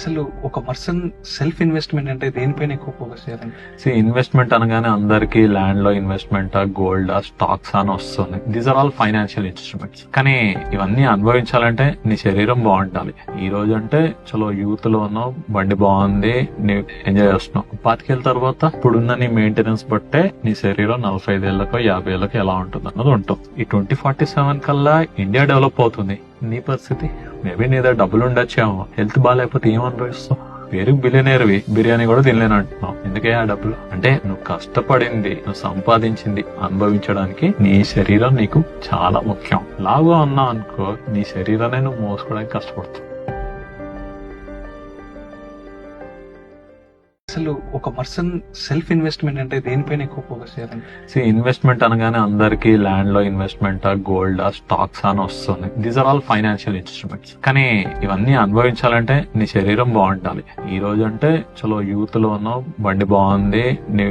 అసలు ఒక person self investment అంటే దేనిపైన ఎక్కువ ఫోకస్ చేయాలి? ఇన్వెస్ట్మెంట్ అనగానే అందరికి ల్యాండ్ లో ఇన్వెస్ట్మెంట్, గోల్డ్, స్టాక్స్ అని వస్తుంది. These are all financial instruments. కానీ ఇవన్నీ అనుభవించాలంటే నీ శరీరం బాగుండాలి. ఈ రోజు అంటే చలో యూత్ లో ఉన్నావు, బండి బాగుంది, నీ ఎంజాయ్ చేస్తున్నావు. 25 తర్వాత ఇప్పుడున్న నీ మెయింటెనెన్స్ బట్టే నీ శరీరం 45 ఏళ్లకో 50 ఏళ్లకో ఎలా ఉంటుంది అన్నది ఉంటుంది. ఈ 2047 కల్లా ఇండియా డెవలప్ అవుతుంది. నీ పరిస్థితి మేబీ నీ దగ్గర డబ్బులు ఉండొచ్చేమో, హెల్త్ బాగాలేకపోతే ఏం అనుభవిస్తావు? పేరు బిలియనీర్వి, బిర్యానీ కూడా తినలేను అంటున్నావు. ఎందుకే ఆ డబ్బులు? అంటే నువ్వు కష్టపడింది, నువ్వు సంపాదించింది అనుభవించడానికి నీ శరీరం నీకు చాలా ముఖ్యం. లావుగా ఉన్నావు అనుకో, నీ శరీరాన్ని నువ్వు మోసుకోవడానికి కష్టపడుతావు. అసలు ఒక పర్సన్ సెల్ఫ్ ఇన్వెస్ట్మెంట్ అంటే దేనిపైన ఎక్కువ ఫోకస్ చేయాలి? ఇన్వెస్ట్మెంట్ అనగానే అందరికి ల్యాండ్ లో ఇన్వెస్ట్మెంట్, గోల్డ్, స్టాక్స్ అని వస్తుంది. These are all financial instruments. కానీ ఇవన్నీ అనుభవించాలంటే నీ శరీరం బాగుండాలి. ఈ రోజు అంటే చలో యూత్ లో ఉన్నావు, బండి బాగుంది, నీ